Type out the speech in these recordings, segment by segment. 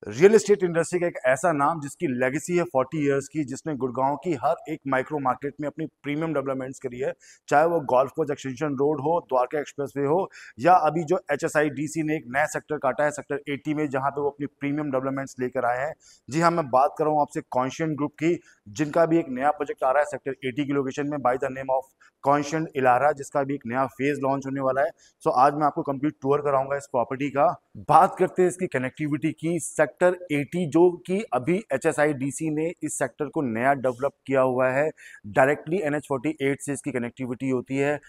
Real estate industry का एक ऐसा नाम जिसकी लेगेसी है 40 इयर्स की, जिसने गुड़गांव की हर एक माइक्रो मार्केट में अपनी प्रीमियम डेवलपमेंट्स करी है। चाहे वो गोल्फ कोर्स एक्सटेंशन रोड हो, द्वारका एक्सप्रेसवे हो, या अभी जो HSIDC ने एक नया सेक्टर काटा है सेक्टर 80 में, जहां पे वो अपनी प्रीमियम डेवलपमेंट्स लेकर आए हैं। जी हाँ, मैं बात कर रहा हूँ आपसे कॉन्शियंट ग्रुप की, जिनका भी एक नया प्रोजेक्ट आ रहा है सेक्टर 80 की लोकेशन में by the name of Conscient Elaira, जिसका भी एक नया फेज लॉन्च होने वाला है। सो आज मैं आपको कंप्लीट टूर कराऊंगा इस प्रॉपर्टी का। बात करते हैं इसकी कनेक्टिविटी की। सेक्टर 80 जो कि अभी HSIDC ने इस सेक्टर को नया डेवलप किया हुआ है, डायरेक्टली NH48 से इसकी कनेक्टिविटी होती है।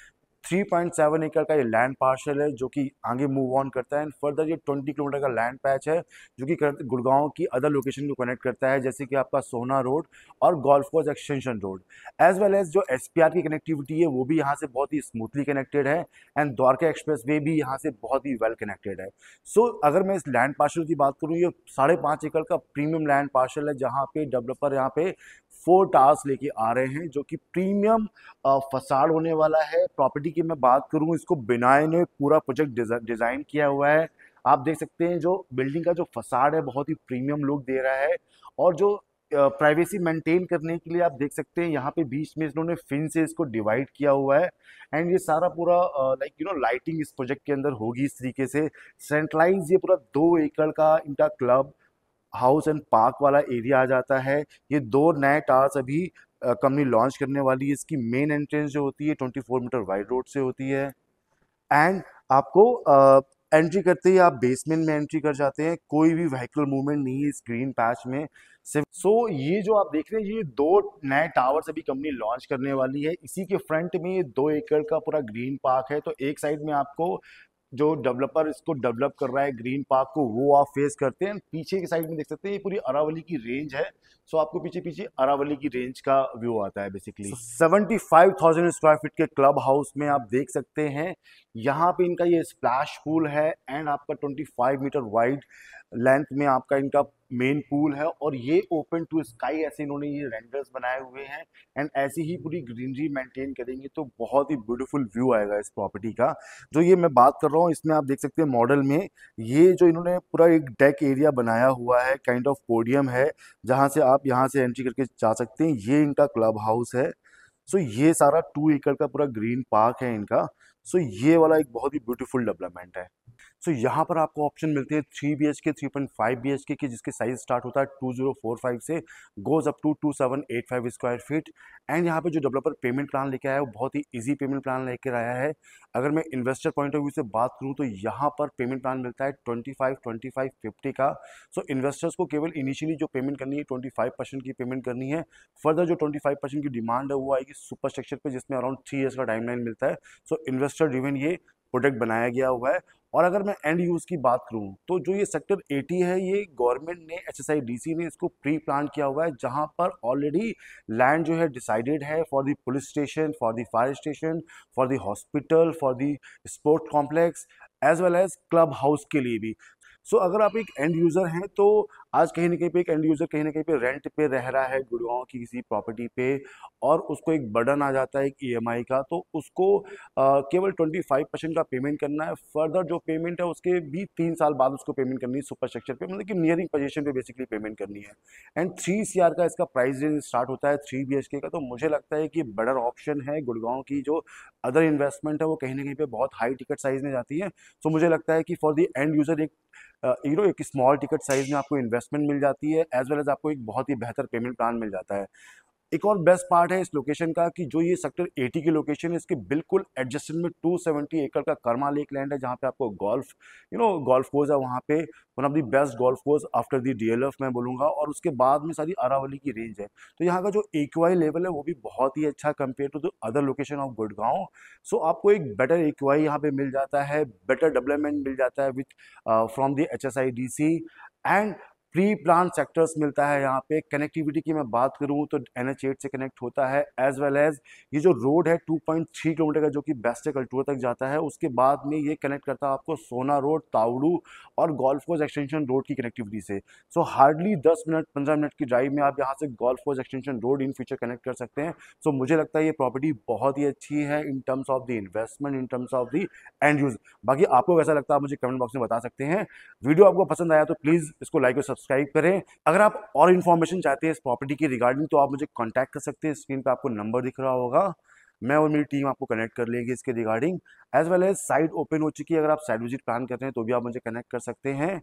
3.7 एकड़ का ये लैंड पार्शल है जो कि आगे मूव ऑन करता है, एंड फर्दर ये 20 किलोमीटर का लैंड पैच है जो कि गुड़गांव की अदर लोकेशन को कनेक्ट करता है, जैसे कि आपका सोना रोड और golf course extension road. As well as जो SPR की कनेक्टिविटी है वो भी यहाँ से बहुत ही स्मूथली कनेक्टेड है, एंड द्वारका एक्सप्रेस वे भी यहाँ से बहुत ही वेल कनेक्टेड है। सो अगर मैं इस लैंड पार्शल की बात करूँ, ये 5.5 एकड़ का प्रीमियम लैंड पार्शल है, जहाँ पे डेवलपर यहाँ पे 4 टावर्स लेके आ रहे हैं जो कि प्रीमियम फसाड होने वाला है। प्रॉपर्टी की मैं बात करूं, इसको बिनाए ने पूरा प्रोजेक्ट डिजाइन किया हुआ है। आप देख सकते हैं जो बिल्डिंग का जो फसाड है बहुत ही प्रीमियम लुक दे रहा है, और जो प्राइवेसी मेंटेन करने के लिए आप देख सकते हैं यहाँ पे बीच में इन्होंने फिन से इसको डिवाइड किया हुआ है। एंड ये सारा पूरा लाइटिंग इस प्रोजेक्ट के अंदर होगी इस तरीके से सेंट्रलाइज। ये पूरा 2 एकड़ का इनका क्लब हाउस एंड पार्क वाला एरिया आ जाता है। ये 2 नए टावर्स अभी कंपनी लॉन्च करने वाली है। इसकी मेन एंट्रेंस जो होती है 24 मीटर वाइड रोड से होती है, एंड आपको एंट्री करते ही आप बेसमेंट में एंट्री कर जाते हैं। कोई भी व्हीकल मूवमेंट नहीं है इस ग्रीन पैच में। सो ये जो आप देख रहे हैं, ये 2 नए टावर्स अभी कंपनी लॉन्च करने वाली है। इसी के फ्रंट में ये 2 एकड़ का पूरा ग्रीन पार्क है। तो एक साइड में आपको जो डेवलपर इसको डेवलप कर रहा है ग्रीन पार्क को, वो आप फेस करते हैं। पीछे की साइड में देख सकते हैं ये पूरी अरावली की रेंज है। सो आपको पीछे पीछे अरावली की रेंज का व्यू आता है बेसिकली। 75,000 स्क्वायर फीट के क्लब हाउस में आप देख सकते हैं यहाँ पे इनका ये स्प्लैश पूल है, एंड आपका 25 मीटर वाइड लेंथ में आपका इनका मेन पूल है, और ये ओपन टू स्काई ऐसे इन्होंने ये रेंडर्स बनाए हुए हैं। एंड ऐसी ही पूरी ग्रीनरी मेंटेन करेंगे तो बहुत ही ब्यूटीफुल व्यू आएगा इस प्रॉपर्टी का। जो ये मैं बात कर रहा हूँ, इसमें आप देख सकते हैं मॉडल में ये जो इन्होंने पूरा एक डेक एरिया बनाया हुआ है, काइंड ऑफ पोडियम है, जहाँ से आप यहाँ से एंट्री करके जा सकते हैं। ये इनका क्लब हाउस है। सो ये सारा 2 एकड़ का पूरा ग्रीन पार्क है इनका। सो ये वाला एक बहुत ही ब्यूटीफुल डेवलपमेंट है। सो यहाँ पर आपको ऑप्शन मिलते हैं 3 BHK 3.5 BHK की, जिसके साइज स्टार्ट होता है 2045 से, goes up to 2785 square feet. And यहाँ पे जो डेवलपर पेमेंट प्लान लेके आया है वो बहुत ही इजी पेमेंट प्लान लेकर आया है। अगर मैं इन्वेस्टर पॉइंट ऑफ व्यू से बात करूँ तो यहाँ पर पेमेंट प्लान मिलता है 25 25 50 का। सो इन्वेस्टर्स को केवल इनिशियली जो पेमेंट करनी है 25% की पेमेंट करनी है। फर्दर जो 25% की डिमांड है वो आएगी सुपर स्ट्रक्चर पे, जिसमें अराउंड 3 ईयर्स का टाइमलाइन मिलता है। सो इन्वेस्टर ड्रिवन ये प्रोडक्ट बनाया गया हुआ है। और अगर मैं एंड यूज की बात करूं तो जो ये सेक्टर 80 है, ये गवर्नमेंट ने HSIDC ने इसको प्री प्लान किया हुआ है, जहां पर ऑलरेडी लैंड जो है डिसाइडेड है for the police station, for the fire station, for the hospital, for the sport complex, as well as club house के लिए भी। सो अगर आप एक एंड यूजर हैं तो आज कहीं ना कहीं पे एक एंड यूजर कहीं ना कहीं पे रेंट पे रह रहा है गुड़गांव की किसी प्रॉपर्टी पे, और उसको एक बर्डन आ जाता है एक EMI का, तो उसको केवल 25% का पेमेंट करना है। फर्दर जो पेमेंट है उसके भी 3 साल बाद उसको पेमेंट करनी है सुपर स्ट्रक्चर पे, मतलब कि नियरिंग पोजीशन पे बेसिकली पेमेंट करनी है। एंड 3 CR का इसका प्राइस रेंज स्टार्ट होता है 3 BHK का। तो मुझे लगता है कि बेटर ऑप्शन है। गुड़गांव की जो अदर इन्वेस्टमेंट है वो कहीं ना कहीं पे बहुत हाई टिकट साइज में जाती है। सो मुझे लगता है कि फॉर द एंड यूजर एक एक स्मॉल टिकट साइज में आपको इन्वेस्टमेंट मिल जाती है, एज वेल एज आपको एक बहुत ही बेहतर पेमेंट प्लान मिल जाता है। एक और बेस्ट पार्ट है इस लोकेशन का कि जो ये सेक्टर 80 की लोकेशन है, इसके बिल्कुल एडजस्टेंट में 270 एकड़ का कर्मा लेक लैंड है, जहाँ पे आपको गोल्फ कोर्स है वहाँ पे, one of the best golf course after the DLF मैं बोलूँगा। और उसके बाद में सारी अरावली की रेंज है। तो यहाँ का जो AQI लेवल है वो भी बहुत ही अच्छा compare to the other location of Gurgaon. So आपको एक बेटर AQI यहाँ पे मिल जाता है, बेटर डेवलपमेंट मिल जाता है with from the HSIDC, and pre plan sectors मिलता है यहाँ पे। कनेक्टिविटी की मैं बात करूँ तो NH8 से कनेक्ट होता है, एज वेल एज ये जो रोड है 2.3 किलोमीटर का जो कि बेस्ट कल्टूर तक जाता है, उसके बाद में ये कनेक्ट करता है आपको सोना रोड, तावड़ू और गोल्फ कोर्स एक्सटेंशन रोड की कनेक्टिविटी से। सो हार्डली 10 मिनट 15 मिनट की ड्राइव में आप यहाँ से golf course extension road in future connect कर सकते हैं। सो मुझे लगता है ये प्रॉपर्टी बहुत ही अच्छी है in terms of the investment, in terms of the end use. बाकी आपको कैसा लगता है आप मुझे कमेंट बॉक्स में बता सकते हैं। वीडियो आपको पसंद आया तो प्लीज़ इसको लाइक और सब्सक्राइब करें। अगर आप और इन्फॉर्मेशन चाहते हैं इस प्रॉपर्टी की रिगार्डिंग तो आप मुझे कॉन्टैक्ट कर सकते हैं, स्क्रीन पे आपको नंबर दिख रहा होगा, मैं और मेरी टीम आपको कनेक्ट कर लेगी इसके regarding. As well as site open हो चुकी है, अगर आप साइट विजिट प्लान करते हैं तो भी आप मुझे कनेक्ट कर सकते हैं।